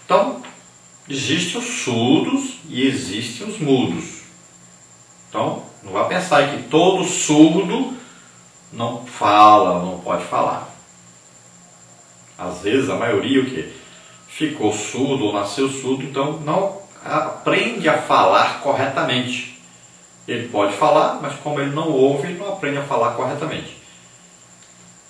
Então, existem os surdos e existem os mudos. Então, não vai pensar que todo surdo não fala, não pode falar. Às vezes, a maioria o quê? Ficou surdo ou nasceu surdo, então não aprende a falar corretamente. Ele pode falar, mas como ele não ouve, ele não aprende a falar corretamente.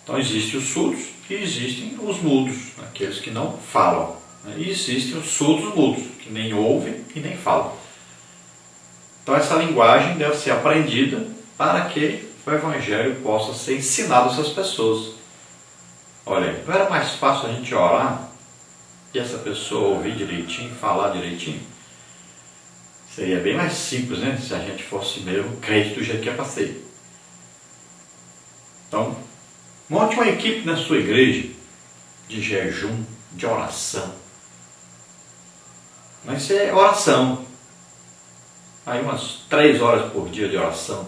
Então existem os surdos e existem os mudos, aqueles que não falam. E existem os surdos mudos, que nem ouvem e nem falam. Então essa linguagem deve ser aprendida para que o Evangelho possa ser ensinado a essas pessoas. Olha, não era mais fácil a gente orar e essa pessoa ouvir direitinho, falar direitinho? Seria bem mais simples, né? Se a gente fosse mesmo crente do jeito que é para ser. Então, monte uma equipe na sua igreja de jejum, de oração. Mas isso é oração. Aí umas 3 horas por dia de oração.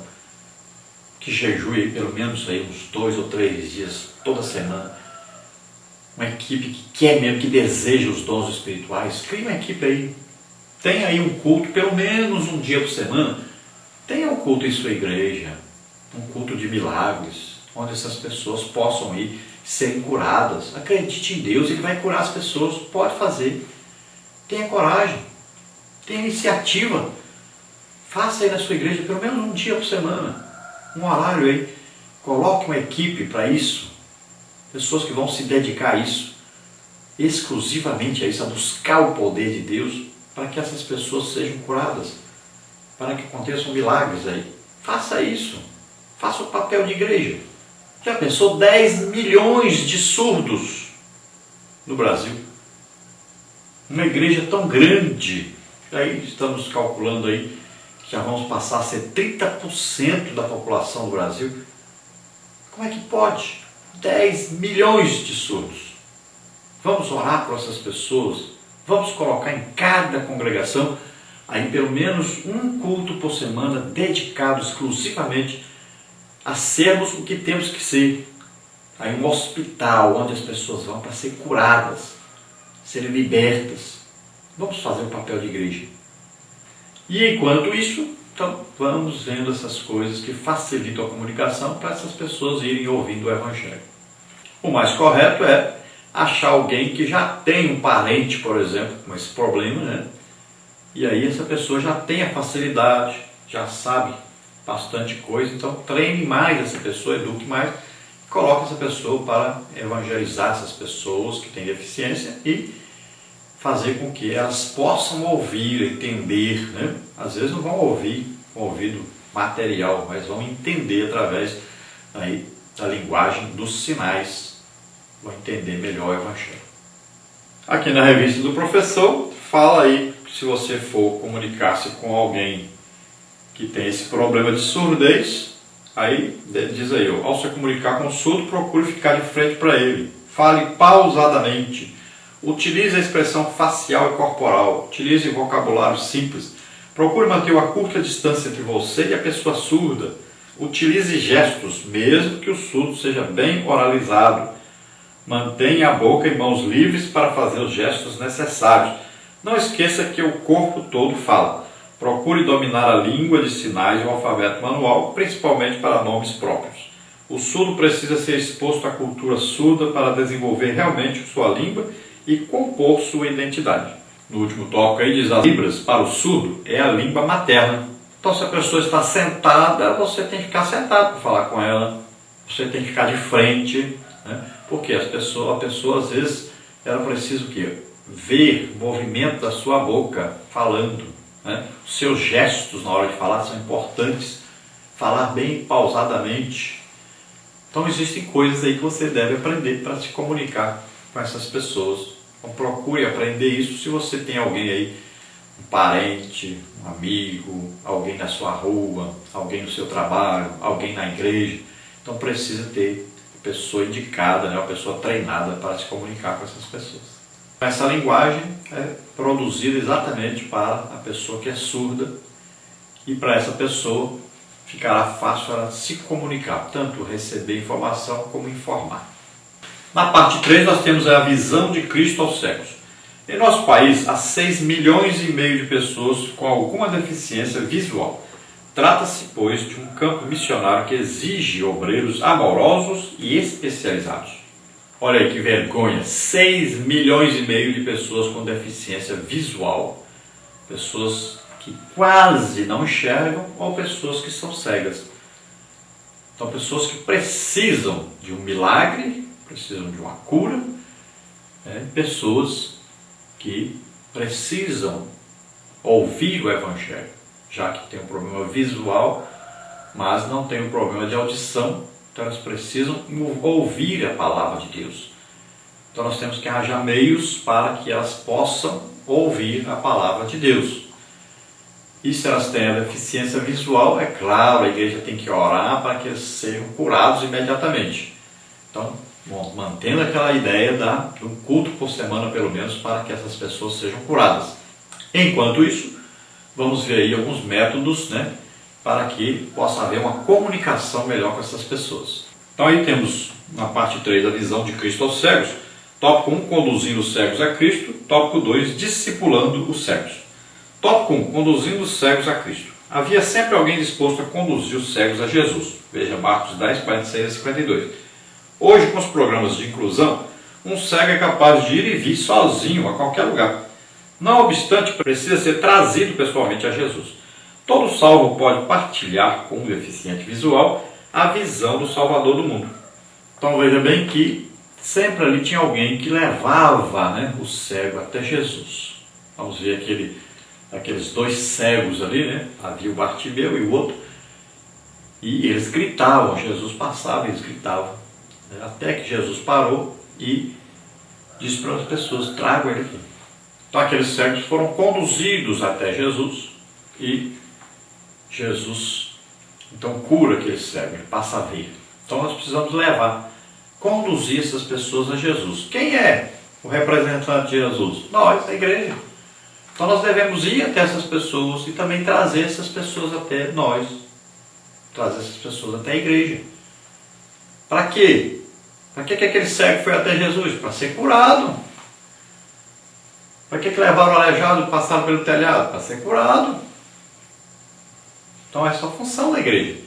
Que jejue pelo menos aí uns 2 ou 3 dias toda semana. Uma equipe que quer mesmo, que deseja os dons espirituais. Crie uma equipe aí. Tenha aí um culto, pelo menos um dia por semana. Tenha um culto em sua igreja. Um culto de milagres. Onde essas pessoas possam ir serem curadas. Acredite em Deus, Ele vai curar as pessoas. Pode fazer. Tenha coragem. Tenha iniciativa. Faça aí na sua igreja pelo menos um dia por semana. Um horário aí. Coloque uma equipe para isso. Pessoas que vão se dedicar a isso. Exclusivamente a isso, a buscar o poder de Deus para que essas pessoas sejam curadas. Para que aconteçam milagres aí. Faça isso. Faça o papel de igreja. Já pensou 10 milhões de surdos no Brasil? Uma igreja tão grande. Aí estamos calculando aí que já vamos passar a ser 30% da população do Brasil. Como é que pode? 10 milhões de surdos. Vamos orar por essas pessoas. Vamos colocar em cada congregação aí pelo menos um culto por semana dedicado exclusivamente a sermos o que temos que ser. Aí um hospital onde as pessoas vão para ser curadas, serem libertas. Vamos fazer o papel de igreja. E enquanto isso, então, vamos vendo essas coisas que facilitam a comunicação para essas pessoas irem ouvindo o Evangelho. O mais correto é achar alguém que já tem um parente, por exemplo, com esse problema, né? E aí essa pessoa já tem a facilidade, já sabe bastante coisa, então treine mais essa pessoa, eduque mais, coloque essa pessoa para evangelizar essas pessoas que têm deficiência e fazer com que elas possam ouvir, entender, né? Às vezes não vão ouvir com ouvido material, mas vão entender através aí da linguagem dos sinais, vão entender melhor o Evangelho. Aqui na revista do professor, fala aí que se você for comunicar-se com alguém que tem esse problema de surdez, aí diz aí, ao se comunicar com o surdo, procure ficar de frente para ele, fale pausadamente, utilize a expressão facial e corporal, utilize vocabulário simples, procure manter uma curta distância entre você e a pessoa surda, utilize gestos, mesmo que o surdo seja bem oralizado, mantenha a boca e mãos livres para fazer os gestos necessários, não esqueça que o corpo todo fala. Procure dominar a língua de sinais e o alfabeto manual, principalmente para nomes próprios. O surdo precisa ser exposto à cultura surda para desenvolver realmente sua língua e compor sua identidade. No último tópico aí diz, as libras para o surdo é a língua materna. Então se a pessoa está sentada, você tem que ficar sentado para falar com ela, você tem que ficar de frente, né? Porque a pessoa às vezes ela precisa o quê? Ver o movimento da sua boca falando. Né? Os seus gestos na hora de falar são importantes, falar bem pausadamente. Então existem coisas aí que você deve aprender para se comunicar com essas pessoas. Então procure aprender isso se você tem alguém aí, um parente, um amigo, alguém na sua rua, alguém no seu trabalho, alguém na igreja. Então precisa ter uma pessoa indicada, né? Uma pessoa treinada para se comunicar com essas pessoas. Essa linguagem é produzida exatamente para a pessoa que é surda e para essa pessoa ficará fácil ela se comunicar, tanto receber informação como informar. Na parte 3 nós temos a visão de Cristo aos cegos. Em nosso país, há 6 milhões e meio de pessoas com alguma deficiência visual. Trata-se, pois, de um campo missionário que exige obreiros amorosos e especializados. Olha aí que vergonha, 6 milhões e meio de pessoas com deficiência visual, pessoas que quase não enxergam ou pessoas que são cegas. Então, pessoas que precisam de um milagre, precisam de uma cura, pessoas que precisam ouvir o Evangelho, já que tem um problema visual, mas não tem um problema de audição, então elas precisam ouvir a palavra de Deus. Então nós temos que arranjar meios para que elas possam ouvir a palavra de Deus. E se elas têm a deficiência visual, é claro, a igreja tem que orar para que eles sejam curados imediatamente. Então, mantendo aquela ideia de um culto por semana, pelo menos, para que essas pessoas sejam curadas. Enquanto isso, vamos ver aí alguns métodos, para que possa haver uma comunicação melhor com essas pessoas. Então aí temos, na parte 3, a visão de Cristo aos cegos. Tópico 1, conduzindo os cegos a Cristo. Tópico 2, discipulando os cegos. Tópico 1, conduzindo os cegos a Cristo. Havia sempre alguém disposto a conduzir os cegos a Jesus. Veja Marcos 10, 46 a 52. Hoje, com os programas de inclusão, um cego é capaz de ir e vir sozinho a qualquer lugar. Não obstante, precisa ser trazido pessoalmente a Jesus. Todo salvo pode partilhar com um deficiente visual a visão do Salvador do mundo. Então veja bem que sempre ali tinha alguém que levava o cego até Jesus. Vamos ver aqueles 2 cegos ali, havia o Bartimeu e o outro, e eles gritavam, Jesus passava e eles gritavam. Até que Jesus parou e disse para as pessoas: tragam ele aqui. Então aqueles cegos foram conduzidos até Jesus e Jesus então cura aquele cego, ele passa a ver. Então nós precisamos conduzir essas pessoas a Jesus. Quem é o representante de Jesus? Nós, a igreja. Então nós devemos ir até essas pessoas e também trazer essas pessoas até nós, trazer essas pessoas até a igreja. Para quê? Para que aquele cego foi até Jesus? Para ser curado. Para que levaram o aleijado e passaram pelo telhado? Para ser curado. Então essa é a função da igreja.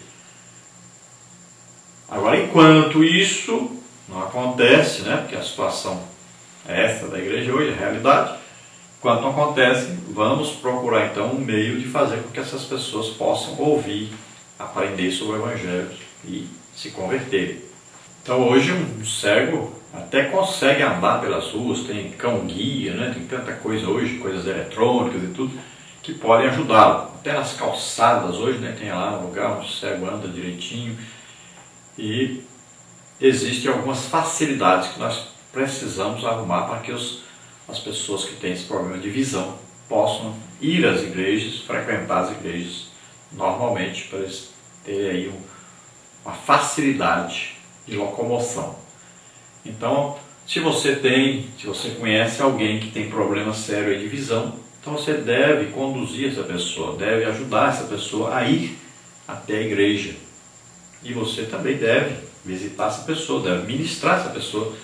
Agora, enquanto isso não acontece, porque a situação é essa da igreja hoje, a realidade, enquanto não acontece, vamos procurar então um meio de fazer com que essas pessoas possam ouvir, aprender sobre o Evangelho e se converterem. Então hoje um cego até consegue andar pelas ruas, tem cão-guia, tem tanta coisa hoje, coisas eletrônicas e tudo, que podem ajudá-lo. Até nas calçadas hoje, tem lá um lugar onde o cego anda direitinho. E existem algumas facilidades que nós precisamos arrumar para que as pessoas que têm esse problema de visão possam ir às igrejas, frequentar as igrejas normalmente, para eles terem aí uma facilidade de locomoção. Então, se você conhece alguém que tem problema sério de visão, então você deve conduzir essa pessoa, deve ajudar essa pessoa a ir até a igreja. E você também deve visitar essa pessoa, deve ministrar essa pessoa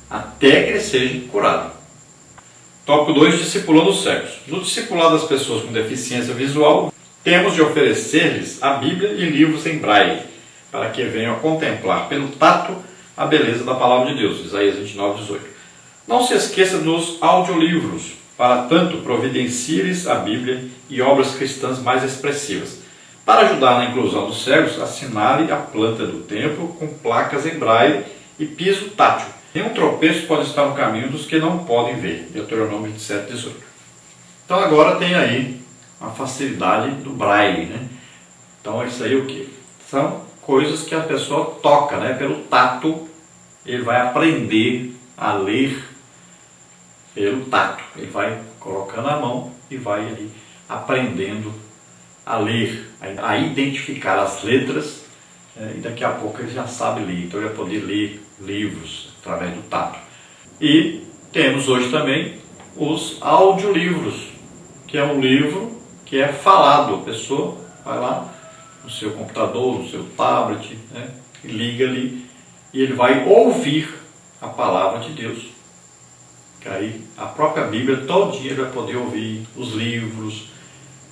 até que ele seja curado. Tópico 2, discipulando os cegos. No discipulado das pessoas com deficiência visual, temos de oferecer-lhes a Bíblia e livros em braille, para que venham a contemplar pelo tato a beleza da palavra de Deus. Isaías 29, 18. Não se esqueça dos audiolivros, para tanto providencie-lhes a Bíblia e obras cristãs mais expressivas. Para ajudar na inclusão dos cegos, assinale a planta do templo com placas em braille e piso tátil. Nenhum tropeço pode estar no caminho dos que não podem ver. Deuteronômio 27, 18. Então agora tem aí a facilidade do braille, Então isso aí o quê? São coisas que a pessoa toca, pelo tato. Ele vai aprender a ler pelo tato. Ele vai colocando a mão e vai ali aprendendo a ler, a identificar as letras, e daqui a pouco ele já sabe ler. Então ele vai poder ler livros através do tato. E temos hoje também os audiolivros, que é um livro que é falado. A pessoa vai lá no seu computador, no seu tablet, e liga ali, e ele vai ouvir a palavra de Deus. Que aí a própria Bíblia todo dia vai poder ouvir os livros,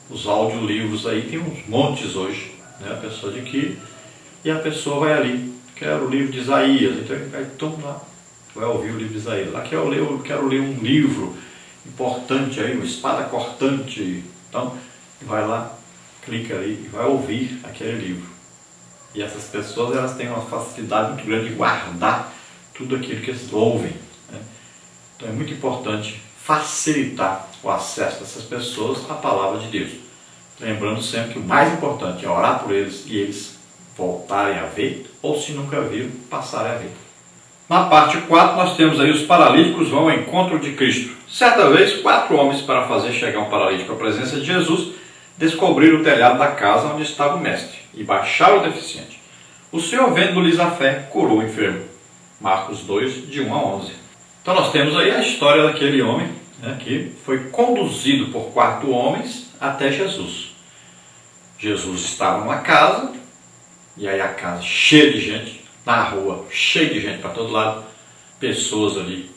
os audiolivros aí, tem uns montes hoje, né? A pessoa adquire e a pessoa vai ali, quero o livro de Isaías, então ele vai todo lá, vai ouvir o livro de Isaías. Lá quero ler um livro importante aí, uma espada cortante. Então, vai lá, clica ali e vai ouvir aquele livro. E essas pessoas, elas têm uma facilidade muito grande de guardar tudo aquilo que eles ouvem, né? Então é muito importante facilitar o acesso dessas pessoas à palavra de Deus. Lembrando sempre que o mais importante é orar por eles e eles voltarem a ver, ou se nunca viram, passarem a ver. Na parte 4 nós temos aí os paralíticos vão ao encontro de Cristo. Certa vez, 4 homens, para fazer chegar um paralítico à presença de Jesus, descobriram o telhado da casa onde estava o mestre e baixaram o deficiente. O Senhor, vendo-lhes a fé, curou o enfermo. Marcos 2, de 1 a 11. Então nós temos aí a história daquele homem, né, que foi conduzido por 4 homens até Jesus. Jesus estava numa casa, e aí a casa cheia de gente, na rua cheia de gente para todo lado, pessoas ali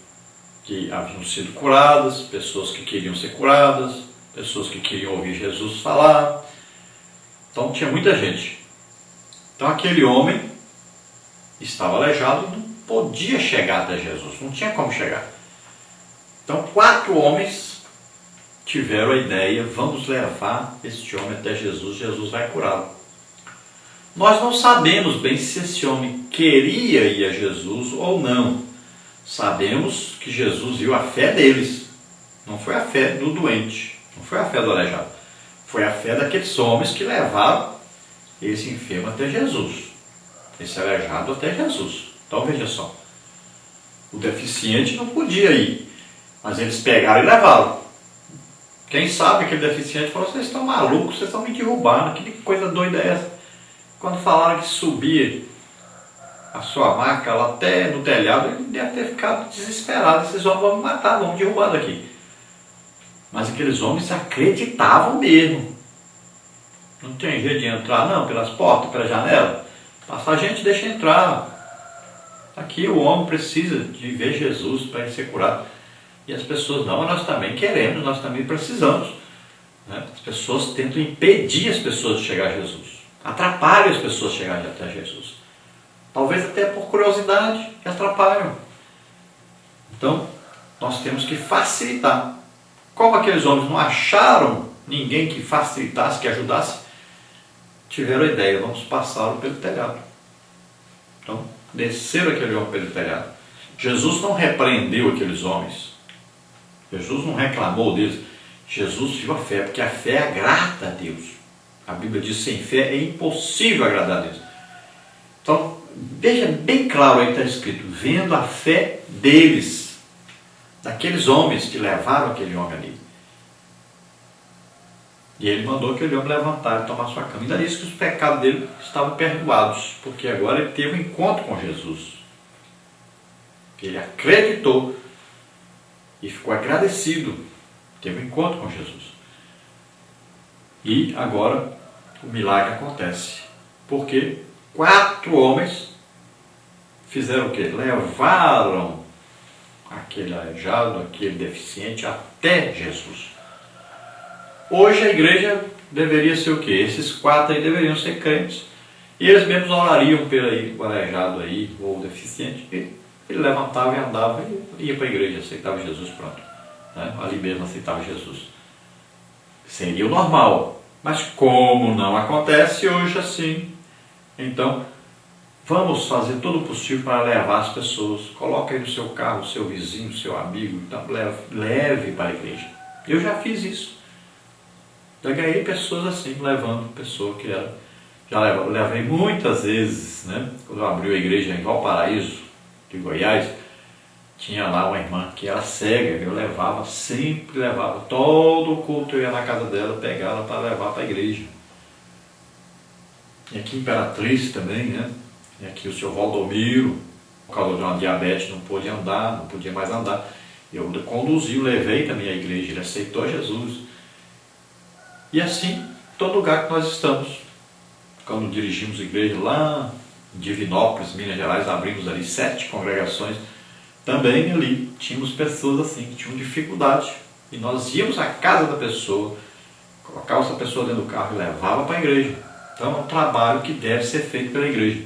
que haviam sido curadas, pessoas que queriam ser curadas, pessoas que queriam ouvir Jesus falar. Então tinha muita gente. Então aquele homem estava aleijado e não podia chegar até Jesus, não tinha como chegar. Então 4 homens tiveram a ideia, vamos levar este homem até Jesus, Jesus vai curá-lo. Nós não sabemos bem se esse homem queria ir a Jesus ou não. Sabemos que Jesus viu a fé deles, não foi a fé do doente, não foi a fé do aleijado, foi a fé daqueles homens que levaram esse enfermo até Jesus, esse aleijado até Jesus. Então veja só, o deficiente não podia ir, mas eles pegaram e levaram. Quem sabe aquele deficiente falou: vocês estão malucos, vocês estão me derrubando, que coisa doida é essa? Quando falaram que subia a sua maca lá até no telhado, ele deve ter ficado desesperado. Esses homens vão me matar, vão me derrubar daqui. Mas aqueles homens acreditavam mesmo. Não tem jeito de entrar não, pelas portas, pela janela. Passar gente, deixa entrar. Aqui o homem precisa de ver Jesus para ele ser curado. E as pessoas não, nós também queremos, nós também precisamos, né? As pessoas tentam impedir as pessoas de chegar a Jesus, atrapalham as pessoas de chegarem até Jesus. Talvez até por curiosidade, atrapalham. Então, nós temos que facilitar. Como aqueles homens não acharam ninguém que facilitasse, que ajudasse, tiveram a ideia, vamos passá-lo pelo telhado. Então, desceram aquele homem pelo telhado. Jesus não repreendeu aqueles homens. Jesus não reclamou deles. Jesus viu a fé, porque a fé agrada a Deus. A Bíblia diz que sem fé é impossível agradar a Deus. Então, veja bem claro aí, está escrito, vendo a fé deles, daqueles homens que levaram aquele homem ali. E ele mandou aquele homem levantar e tomar sua cama. Ainda disse que os pecados dele estavam perdoados, porque agora ele teve um encontro com Jesus. Ele acreditou e ficou agradecido. Teve um encontro com Jesus. E agora o milagre acontece. Porque 4 homens fizeram o quê? Levaram aquele aleijado, aquele deficiente até Jesus. Hoje a igreja deveria ser o quê? Esses 4 aí deveriam ser crentes. E eles mesmos orariam pelo aleijado aí, ou deficiente. Ele levantava e andava e ia para a igreja, aceitava Jesus, pronto. Né? Ali mesmo aceitava Jesus. Seria o normal. Mas como não acontece hoje assim, então vamos fazer todo o possível para levar as pessoas. Coloque aí no seu carro o seu vizinho, o seu amigo, então leve para a igreja. Eu já fiz isso. Já ganhei pessoas assim, levando pessoa que era. Já levei muitas vezes, né? Quando abriu a igreja em Valparaíso, de Goiás, tinha lá uma irmã que era cega, eu levava, sempre levava, todo o culto eu ia na casa dela, pegar ela para levar para a igreja. E aqui em Imperatriz também, né? E aqui o senhor Valdomiro, por causa de uma diabetes, não pôde andar, não podia mais andar. Eu conduzi, levei também à igreja, ele aceitou Jesus. E assim, todo lugar que nós estamos. Quando dirigimos a igreja lá em Divinópolis, Minas Gerais, abrimos ali 7 congregações. também ali tínhamos pessoas assim que tinham dificuldade. E nós íamos à casa da pessoa, colocava essa pessoa dentro do carro e levava para a igreja. Então é um trabalho que deve ser feito pela igreja.